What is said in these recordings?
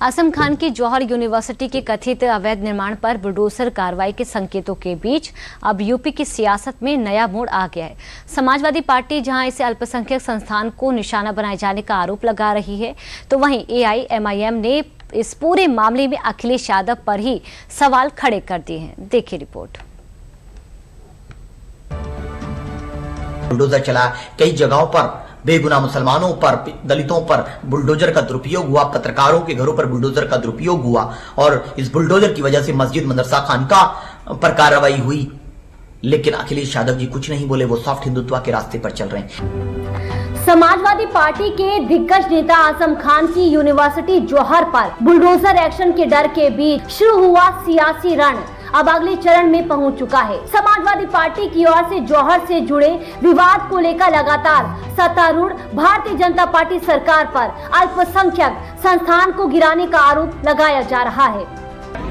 आजम खान की जौहर यूनिवर्सिटी के कथित अवैध निर्माण पर बुलडोजर कार्रवाई के संकेतों के बीच अब यूपी की सियासत में नया मोड़ आ गया है। समाजवादी पार्टी जहां इसे अल्पसंख्यक संस्थान को निशाना बनाए जाने का आरोप लगा रही है, तो वहीं AIMIM ने इस पूरे मामले में अखिलेश यादव पर ही सवाल खड़े कर दिए हैं। देखिए रिपोर्ट। बुलडोजर चला, कई जगहों पर बेगुनाह मुसलमानों पर, दलितों पर बुलडोजर का दुरुपयोग हुआ, पत्रकारों के घरों पर बुलडोजर का दुरुपयोग हुआ और इस बुलडोजर की वजह से मस्जिद, मदरसा, खानका पर कार्रवाई हुई। लेकिन अखिलेश यादव जी कुछ नहीं बोले, वो सॉफ्ट हिंदुत्व के रास्ते पर चल रहे हैं। समाजवादी पार्टी के दिग्गज नेता आजम खान की यूनिवर्सिटी जौहर पर बुलडोजर एक्शन के डर के बीच शुरू हुआ सियासी रण अब अगले चरण में पहुंच चुका है। समाजवादी पार्टी की ओर से जौहर से जुड़े विवाद को लेकर लगातार सत्तारूढ़ भारतीय जनता पार्टी सरकार पर अल्पसंख्यक संस्थान को गिराने का आरोप लगाया जा रहा है।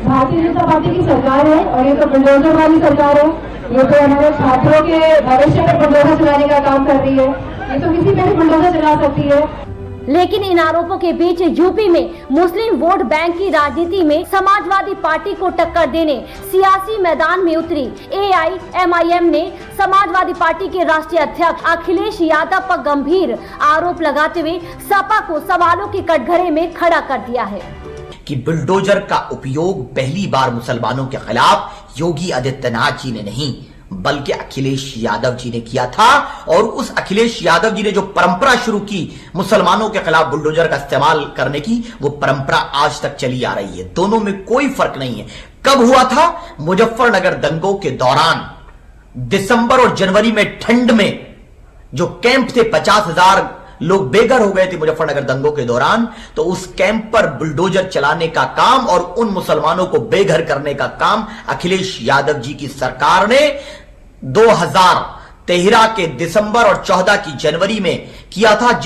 भारतीय जनता पार्टी की सरकार है और ये तो बुलडोजर वाली सरकार है। ये तो हमारे छात्रों के भविष्य पर बुलडोजर चलाने का काम कर रही है। ये तो किसी पे भी बुलडोजर चला सकती है। लेकिन इन आरोपों के बीच यूपी में मुस्लिम वोट बैंक की राजनीति में समाजवादी पार्टी को टक्कर देने सियासी मैदान में उतरी AIMIM ने समाजवादी पार्टी के राष्ट्रीय अध्यक्ष अखिलेश यादव पर गंभीर आरोप लगाते हुए सपा को सवालों के कटघरे में खड़ा कर दिया है कि बुलडोजर का उपयोग पहली बार मुसलमानों के खिलाफ योगी आदित्यनाथ जी ने नहीं बल्कि अखिलेश यादव जी ने किया था। और उस अखिलेश यादव जी ने जो परंपरा शुरू की मुसलमानों के खिलाफ बुलडोजर का इस्तेमाल करने की, वो परंपरा आज तक चली आ रही है। दोनों में कोई फर्क नहीं है। कब हुआ था? मुजफ्फरनगर दंगों के दौरान दिसंबर और जनवरी में ठंड में जो कैंप थे, 50,000 लोग बेघर हो गए थे मुजफ्फरनगर दंगों के दौरान, तो उस कैंप पर बुलडोजर चलाने का काम और उन मुसलमानों को बेघर करने का काम अखिलेश यादव जी की सरकार ने 2013 के दिसंबर और 14 की जनवरी में किया था।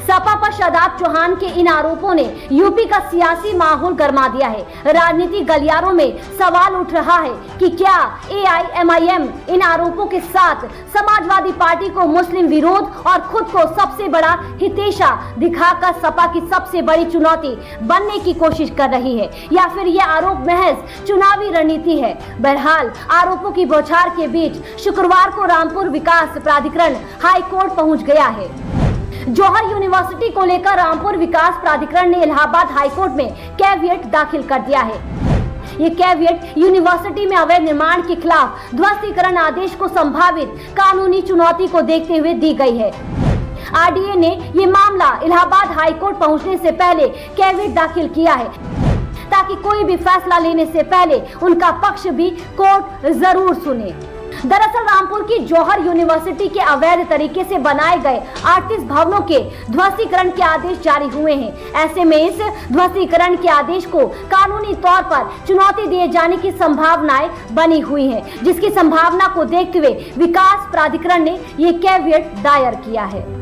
सपा पर शादाब चौहान के इन आरोपों ने यूपी का सियासी माहौल गर्मा दिया है। राजनीतिक गलियारों में सवाल उठ रहा है कि क्या AIMIM इन आरोपों के साथ समाजवादी पार्टी को मुस्लिम विरोध और खुद को सबसे बड़ा हितेशा दिखाकर सपा की सबसे बड़ी चुनौती बनने की कोशिश कर रही है, या फिर यह आरोप महज चुनावी रणनीति है। बहरहाल आरोपों की बौछार के बीच शुक्रवार को रामपुर विकास प्राधिकरण हाई कोर्ट पहुंच गया है। जौहर यूनिवर्सिटी को लेकर रामपुर विकास प्राधिकरण ने इलाहाबाद हाईकोर्ट में कैविएट दाखिल कर दिया है। ये कैविएट यूनिवर्सिटी में अवैध निर्माण के खिलाफ ध्वस्तीकरण आदेश को संभावित कानूनी चुनौती को देखते हुए दी गई है। RDA ने ये मामला इलाहाबाद हाईकोर्ट पहुंचने से पहले कैविएट दाखिल किया है, ताकि कोई भी फैसला लेने से पहले उनका पक्ष भी कोर्ट जरूर सुने। दरअसल रामपुर की जौहर यूनिवर्सिटी के अवैध तरीके से बनाए गए 38 भवनों के ध्वस्तीकरण के आदेश जारी हुए हैं। ऐसे में इस ध्वस्तीकरण के आदेश को कानूनी तौर पर चुनौती दिए जाने की संभावनाएं बनी हुई हैं, जिसकी संभावना को देखते हुए विकास प्राधिकरण ने ये कैविएट दायर किया है।